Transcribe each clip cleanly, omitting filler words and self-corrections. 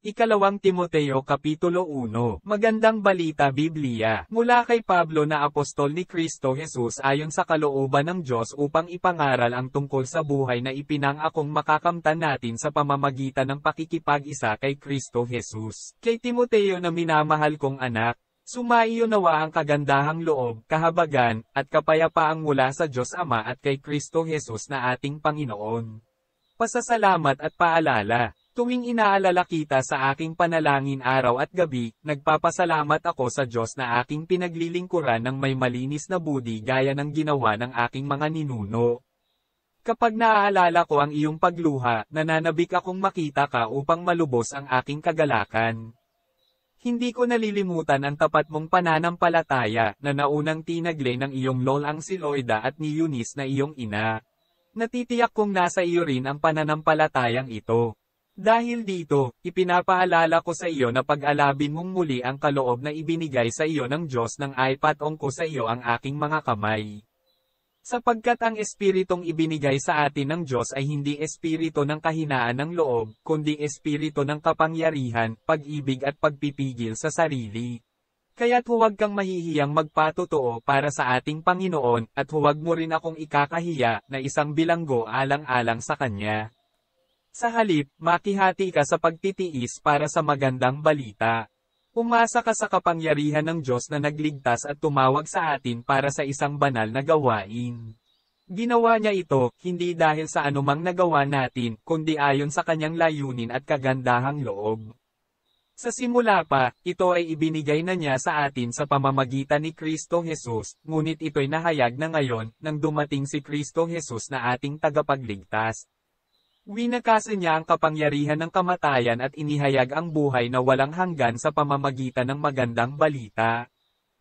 Ikalawang Timoteo Kapitulo 1. Magandang balita Biblia. Mula kay Pablo na apostol ni Kristo Jesus ayon sa kalooban ng Diyos upang ipangaral ang tungkol sa buhay na ipinangakong makakamtan natin sa pamamagitan ng pakikipag-isa kay Kristo Jesus. Kay Timoteo na minamahal kong anak, sumaiyo nawa ang kagandahang loob, kahabagan, at kapayapaang mula sa Diyos Ama at kay Kristo Jesus na ating Panginoon. Pasasalamat at paalala. Tuwing inaalala kita sa aking panalangin araw at gabi, nagpapasalamat ako sa Diyos na aking pinaglilingkuran ng may malinis na budi gaya ng ginawa ng aking mga ninuno. Kapag naaalala ko ang iyong pagluha, nananabik akong makita ka upang malubos ang aking kagalakan. Hindi ko nalilimutan ang tapat mong pananampalataya na naunang tinagle ng iyong lolang si Loida at ni Eunice na iyong ina. Natitiyak kong nasa iyo rin ang pananampalatayang ito. Dahil dito, ipinapaalala ko sa iyo na pag-alabin mong muli ang kaloob na ibinigay sa iyo ng Diyos nang ipatong ko sa iyo ang aking mga kamay. Sapagkat ang espiritong ibinigay sa atin ng Diyos ay hindi espiritu ng kahinaan ng loob, kundi espiritu ng kapangyarihan, pag-ibig at pagpipigil sa sarili. Kaya't huwag kang mahihiyang magpatotoo para sa ating Panginoon, at huwag mo rin akong ikakahiya na isang bilanggo alang-alang sa Kanya. Sa halip, makihati ka sa pagtitiis para sa magandang balita. Umasa ka sa kapangyarihan ng Diyos na nagligtas at tumawag sa atin para sa isang banal na gawain. Ginawa niya ito, hindi dahil sa anumang nagawa natin, kundi ayon sa kanyang layunin at kagandahang loob. Sa simula pa, ito ay ibinigay na niya sa atin sa pamamagitan ni Kristo Jesus, ngunit ito'y nahayag na ngayon, nang dumating si Kristo Jesus na ating tagapagligtas. Winakasan niya ang kapangyarihan ng kamatayan at inihayag ang buhay na walang hanggan sa pamamagitan ng magandang balita.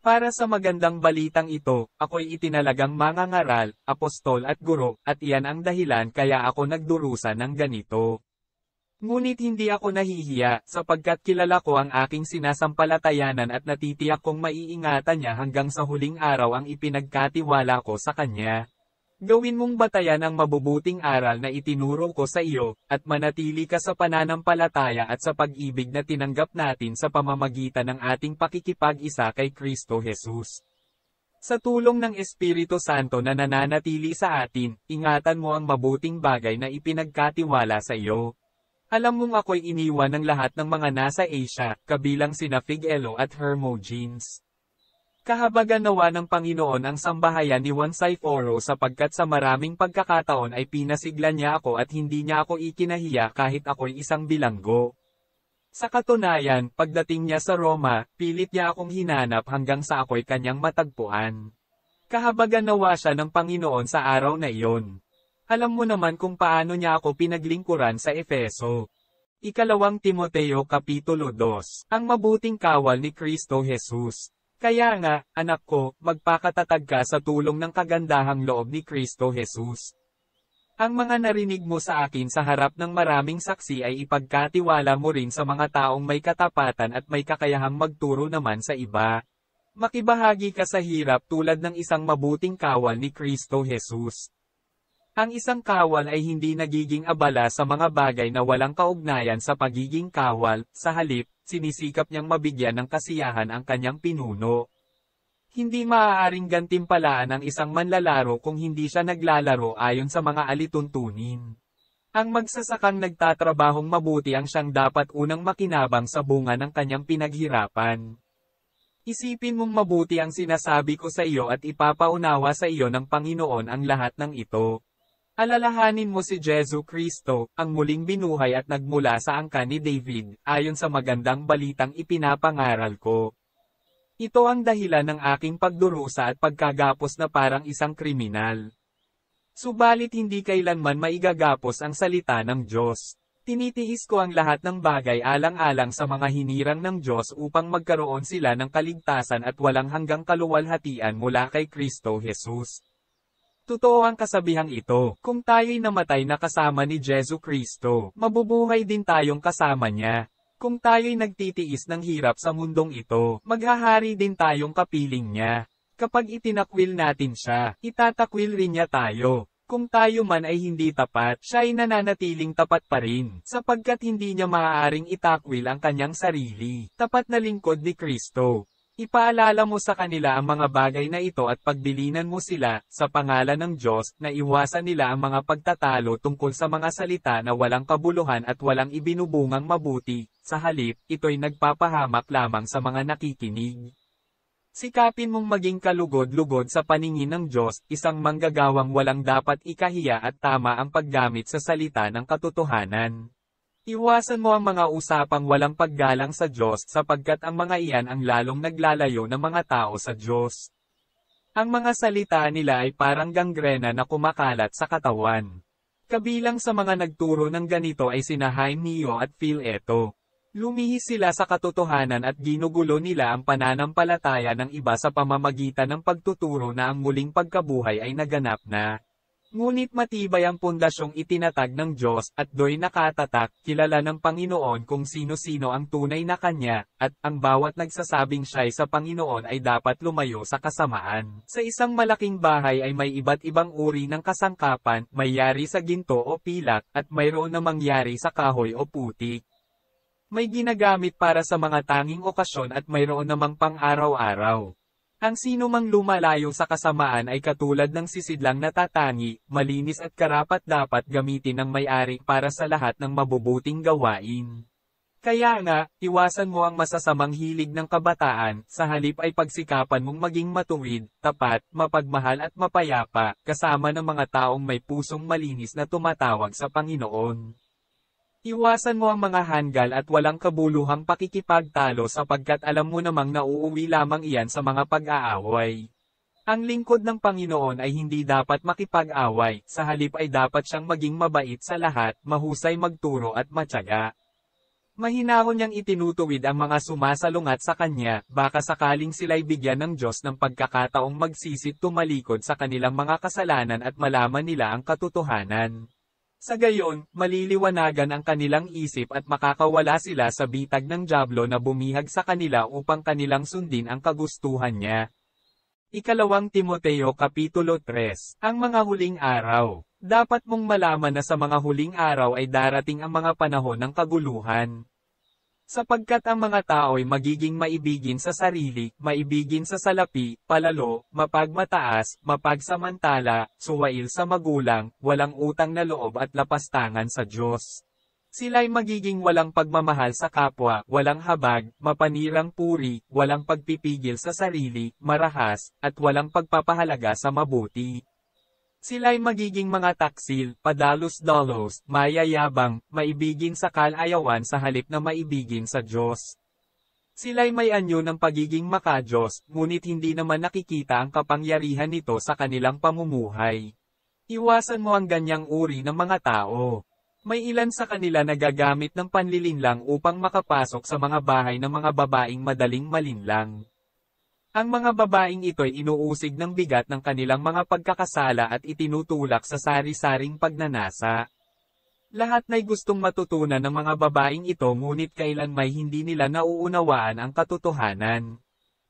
Para sa magandang balitang ito, ako'y itinalagang mangangaral, apostol at guro, at iyan ang dahilan kaya ako nagdurusa ng ganito. Ngunit hindi ako nahihiya, sapagkat kilala ko ang aking sinasampalatayanan at natitiyak kong maiingatan niya hanggang sa huling araw ang ipinagkatiwala ko sa kanya. Gawin mong batayan ang mabubuting aral na itinuro ko sa iyo, at manatili ka sa pananampalataya at sa pag-ibig na tinanggap natin sa pamamagitan ng ating pakikipag-isa kay Kristo Jesus. Sa tulong ng Espiritu Santo na nananatili sa atin, ingatan mo ang mabuting bagay na ipinagkatiwala sa iyo. Alam mong ako'y iniwan ng lahat ng mga nasa Asia, kabilang sina Phigelo at Hermogenes. Kahabagan nawa ng Panginoon ang sambahayan ni Onesiporo sapagkat sa maraming pagkakataon ay pinasiglan niya ako at hindi niya ako ikinahiya kahit ako'y isang bilanggo. Sa katunayan, pagdating niya sa Roma, pilit niya akong hinanap hanggang sa ako'y kanyang matagpuan. Kahabagan nawa siya ng Panginoon sa araw na iyon. Alam mo naman kung paano niya ako pinaglingkuran sa Efeso. Ikalawang Timoteo Kapitulo 2. Ang mabuting kawal ni Kristo Jesus. Kaya nga, anak ko, magpakatatag ka sa tulong ng kagandahang loob ni Kristo Jesus. Ang mga narinig mo sa akin sa harap ng maraming saksi ay ipagkatiwala mo rin sa mga taong may katapatan at may kakayahang magturo naman sa iba. Makibahagi ka sa hirap tulad ng isang mabuting kawal ni Kristo Jesus. Ang isang kawal ay hindi nagiging abala sa mga bagay na walang kaugnayan sa pagiging kawal, sa halip, sinisikap niyang mabigyan ng kasiyahan ang kanyang pinuno. Hindi maaaring gantimpalaan ang isang manlalaro kung hindi siya naglalaro ayon sa mga alituntunin. Ang magsasakang nagtatrabahong mabuti ang siyang dapat unang makinabang sa bunga ng kanyang pinaghirapan. Isipin mong mabuti ang sinasabi ko sa iyo at ipapaunawa sa iyo ng Panginoon ang lahat ng ito. Alalahanin mo si Jesu Kristo, ang muling binuhay at nagmula sa angkan ni David, ayon sa magandang balitang ipinapangaral ko. Ito ang dahilan ng aking pagdurusa at pagkagapos na parang isang kriminal. Subalit hindi kailanman maigagapos ang salita ng Diyos. Tinitiis ko ang lahat ng bagay alang-alang sa mga hinirang ng Diyos upang magkaroon sila ng kaligtasan at walang hanggang kaluwalhatian mula kay Kristo Jesus. Totoo ang kasabihang ito, kung tayo'y namatay na kasama ni Jesu Kristo, mabubuhay din tayong kasama niya. Kung tayo'y nagtitiis ng hirap sa mundong ito, maghahari din tayong kapiling niya. Kapag itinakwil natin siya, itatakwil rin niya tayo. Kung tayo man ay hindi tapat, siya ay nananatiling tapat pa rin, sapagkat hindi niya maaaring itakwil ang kanyang sarili. Tapat na lingkod ni Kristo. Ipaalala mo sa kanila ang mga bagay na ito at pagbilinan mo sila, sa pangalan ng Diyos, na iwasan nila ang mga pagtatalo tungkol sa mga salita na walang kabuluhan at walang ibinubungang mabuti, sa halip, ito'y nagpapahamak lamang sa mga nakikinig. Sikapin mong maging kalugod-lugod sa paningin ng Diyos, isang manggagawang walang dapat ikahiya at tama ang paggamit sa salita ng katotohanan. Iwasan mo ang mga usapang walang paggalang sa Diyos sapagkat ang mga iyan ang lalong naglalayo ng mga tao sa Diyos. Ang mga salita nila ay parang gangrena na kumakalat sa katawan. Kabilang sa mga nagturo ng ganito ay sina Hymenaeus at Phileto. Lumihis sila sa katotohanan at ginugulo nila ang pananampalataya ng iba sa pamamagitan ng pagtuturo na ang muling pagkabuhay ay naganap na. Ngunit matibay ang pundasyong itinatag ng Diyos at do'y nakatatak, kilala ng Panginoon kung sino-sino ang tunay na Kanya, at ang bawat nagsasabing siya'y sa Panginoon ay dapat lumayo sa kasamaan. Sa isang malaking bahay ay may iba't ibang uri ng kasangkapan, may yari sa ginto o pilak, at mayroon na mangyari sa kahoy o putik. May ginagamit para sa mga tanging okasyon at mayroon namang pang-araw-araw. Ang sino mang lumalayo sa kasamaan ay katulad ng sisidlang natatangi, malinis at karapat-dapat gamitin ng may-ari para sa lahat ng mabubuting gawain. Kaya nga, iwasan mo ang masasamang hilig ng kabataan, sa halip ay pagsikapan mong maging matuwid, tapat, mapagmahal at mapayapa, kasama ng mga taong may pusong malinis na tumatawag sa Panginoon. Iwasan mo ang mga hanggal at walang kabuluhang pakikipagtalo sapagkat alam mo namang nauuwi lamang iyan sa mga pag-aaway. Ang lingkod ng Panginoon ay hindi dapat makipag-away, sa halip ay dapat siyang maging mabait sa lahat, mahusay magturo at matyaga. Mahinahon niyang itinutuwid ang mga sumasalungat sa kanya, baka sakaling sila'y bigyan ng Diyos ng pagkakataong magsisit tumalikod sa kanilang mga kasalanan at malaman nila ang katotohanan. Sa gayon, maliliwanagan ang kanilang isip at makakawala sila sa bitag ng dyablo na bumihag sa kanila upang kanilang sundin ang kagustuhan niya. Ikalawang Timoteo Kapitulo 3. Ang mga huling araw. Dapat mong malaman na sa mga huling araw ay darating ang mga panahon ng kaguluhan. Sapagkat ang mga tao ay magiging maibigin sa sarili, maibigin sa salapi, palalo, mapagmataas, mapagsamantala, suwail sa magulang, walang utang na loob at lapastangan sa Diyos. Sila'y magiging walang pagmamahal sa kapwa, walang habag, mapanirang puri, walang pagpipigil sa sarili, marahas, at walang pagpapahalaga sa mabuti. Sila'y magiging mga taksil, padalos-dalos, mayayabang, maibigin sa kalayawan sa halip na maibigin sa Diyos. Sila'y may anyo ng pagiging makadiyos, ngunit hindi naman nakikita ang kapangyarihan nito sa kanilang pamumuhay. Iwasan mo ang ganyang uri ng mga tao. May ilan sa kanila nagagamit ng panlilinlang upang makapasok sa mga bahay ng mga babaeng madaling malinlang. Ang mga babaeng ito'y inuusig ng bigat ng kanilang mga pagkakasala at itinutulak sa sari-saring pagnanasa. Lahat na'y gustong matutunan ng mga babaeng ito ngunit kailanmay hindi nila nauunawaan ang katotohanan.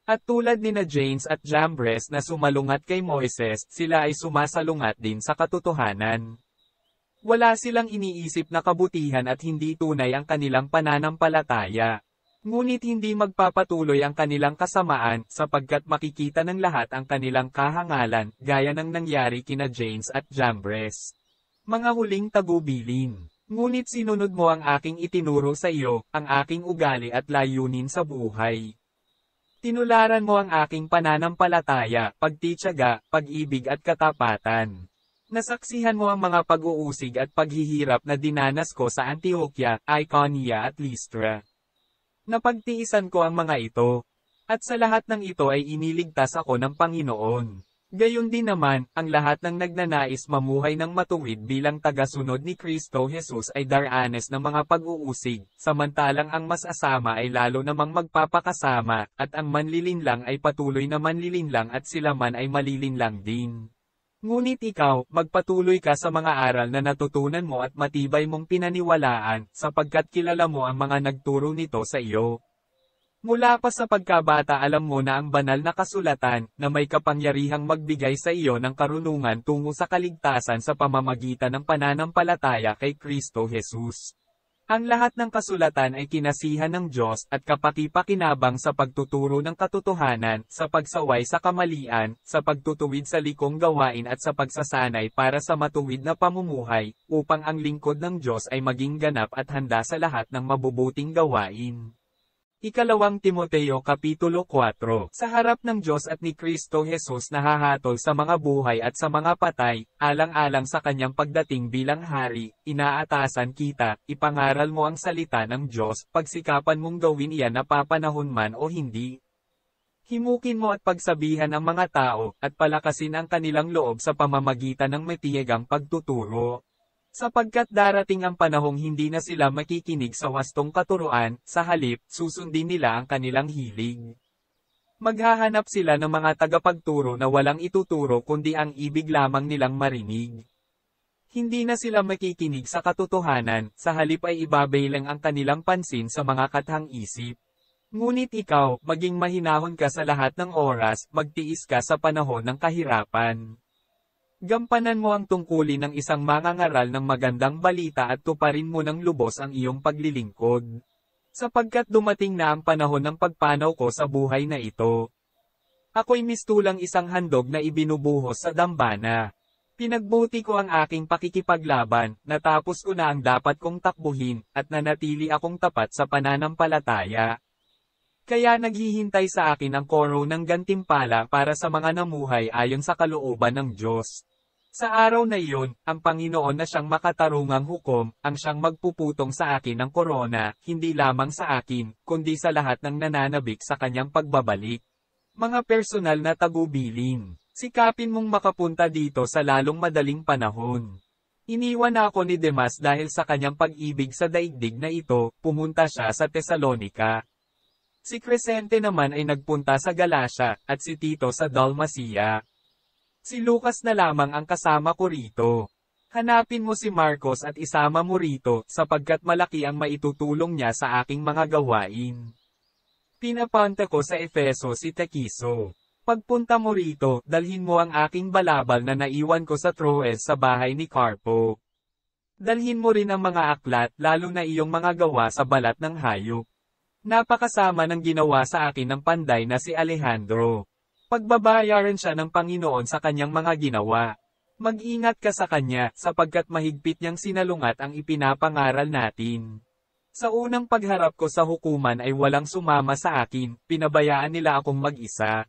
At tulad nina Janes at Jambres na sumalungat kay Moises, sila ay sumasalungat din sa katotohanan. Wala silang iniisip na kabutihan at hindi tunay ang kanilang pananampalataya. Ngunit hindi magpapatuloy ang kanilang kasamaan, sapagkat makikita ng lahat ang kanilang kahangalan, gaya ng nangyari kina Janes at Jambres. Mga huling tagubilin. Ngunit sinunod mo ang aking itinuro sa iyo, ang aking ugali at layunin sa buhay. Tinularan mo ang aking pananampalataya, pagtitiyaga, pag-ibig at katapatan. Nasaksihan mo ang mga pag-uusig at paghihirap na dinanas ko sa Antioquia, Iconia at Lystra. Napagtiisan ko ang mga ito. At sa lahat ng ito ay iniligtas ako ng Panginoon. Gayon din naman, ang lahat ng nagnanais mamuhay ng matuwid bilang tagasunod ni Kristo Jesus ay daranas ng mga pag-uusig, samantalang ang masasama ay lalo namang magpapakasama, at ang manlilinlang ay patuloy na manlilinlang at sila man ay malilinlang din. Ngunit ikaw, magpatuloy ka sa mga aral na natutunan mo at matibay mong pinaniwalaan, sapagkat kilala mo ang mga nagturo nito sa iyo. Mula pa sa pagkabata alam mo na ang banal na kasulatan, na may kapangyarihang magbigay sa iyo ng karunungan tungo sa kaligtasan sa pamamagitan ng pananampalataya kay Kristo Jesus. Ang lahat ng kasulatan ay kinasihan ng Diyos at kapaki-pakinabang sa pagtuturo ng katotohanan, sa pagsaway sa kamalian, sa pagtutuwid sa likong gawain at sa pagsasanay para sa matuwid na pamumuhay, upang ang lingkod ng Diyos ay maging ganap at handa sa lahat ng mabubuting gawain. Ikalawang Timoteo Kapitulo 4. Sa harap ng Diyos at ni Kristo Jesus nahahatol sa mga buhay at sa mga patay, alang-alang sa kanyang pagdating bilang hari, inaatasan kita, ipangaral mo ang salita ng Diyos, pagsikapan mong gawin iyan napapanahon man o hindi. Himukin mo at pagsabihan ang mga tao, at palakasin ang kanilang loob sa pamamagitan ng matiyagang pagtuturo. Sapagkat darating ang panahong hindi na sila makikinig sa wastong katuruan, sa halip, susundin nila ang kanilang hilig. Maghahanap sila ng mga tagapagturo na walang ituturo kundi ang ibig lamang nilang marinig. Hindi na sila makikinig sa katotohanan, sa halip ay ibabaylang ang kanilang pansin sa mga kathang isip. Ngunit ikaw, maging mahinahon ka sa lahat ng oras, magtiis ka sa panahon ng kahirapan. Gampanan mo ang tungkulin ng isang mangangaral ng magandang balita at tuparin mo ng lubos ang iyong paglilingkod. Sapagkat dumating na ang panahon ng pagpanaw ko sa buhay na ito. Ako'y mistulang isang handog na ibinubuhos sa dambana. Pinagbuti ko ang aking pakikipaglaban, natapos ko na ang dapat kong takbuhin, at nanatili akong tapat sa pananampalataya. Kaya naghihintay sa akin ang koro ng gantimpala para sa mga namuhay ayon sa kalooban ng Diyos. Sa araw na iyon, ang Panginoon na siyang makatarungang hukom, ang siyang magpuputong sa akin ng korona, hindi lamang sa akin, kundi sa lahat ng nananabik sa kanyang pagbabalik. Mga personal na tagubilin, sikapin mong makapunta dito sa lalong madaling panahon. Iniwan ako ni Demas dahil sa kanyang pag-ibig sa daigdig na ito, pumunta siya sa Tesalonika. Si Crescente naman ay nagpunta sa Galacia, at si Tito sa Dalmacia. Si Lucas na lamang ang kasama ko rito. Hanapin mo si Marcos at isama mo rito, sapagkat malaki ang maitutulong niya sa aking mga gawain. Pinapunta ko sa Efeso si Tekiso. Pagpunta mo rito, dalhin mo ang aking balabal na naiwan ko sa Troas sa bahay ni Carpo. Dalhin mo rin ang mga aklat, lalo na iyong mga gawa sa balat ng hayop. Napakasama ng ginawa sa akin ng panday na si Alejandro. Pagbabayaran siya ng Panginoon sa kanyang mga ginawa. Mag-ingat ka sa kanya, sapagkat mahigpit niyang sinalungat ang ipinapangaral natin. Sa unang pagharap ko sa hukuman ay walang sumama sa akin, pinabayaan nila akong mag-isa.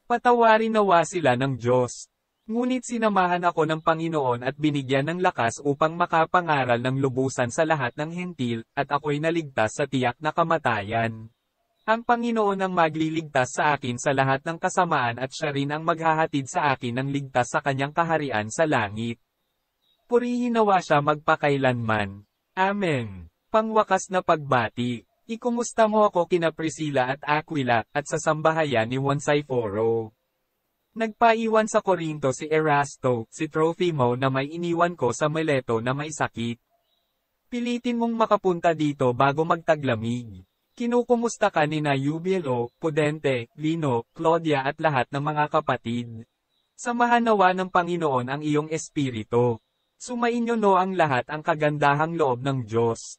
Patawarin nawa sila ng Diyos. Ngunit sinamahan ako ng Panginoon at binigyan ng lakas upang makapangaral ng lubusan sa lahat ng hentil, at ako'y naligtas sa tiyak na kamatayan. Ang Panginoon ang magliligtas sa akin sa lahat ng kasamaan at siya rin ang maghahatid sa akin ng ligtas sa kanyang kaharian sa langit. Purihin nawa siya magpakailanman. Amen. Pangwakas na pagbati. Ikumusta mo ako kina Priscilla at Aquila, at sa sambahayan ni Onesiforo. Nagpaiwan sa Korinto si Erasto, si Tropimo na may iniwan ko sa Mileto na may sakit. Pilitin mong makapunta dito bago magtaglamig. Kinukumusta ka ni na Eubilo, Pudente, Lino, Claudia at lahat ng mga kapatid. Samahan nawa ng Panginoon ang iyong espiritu. Sumainyo no ang lahat ang kagandahang loob ng Diyos.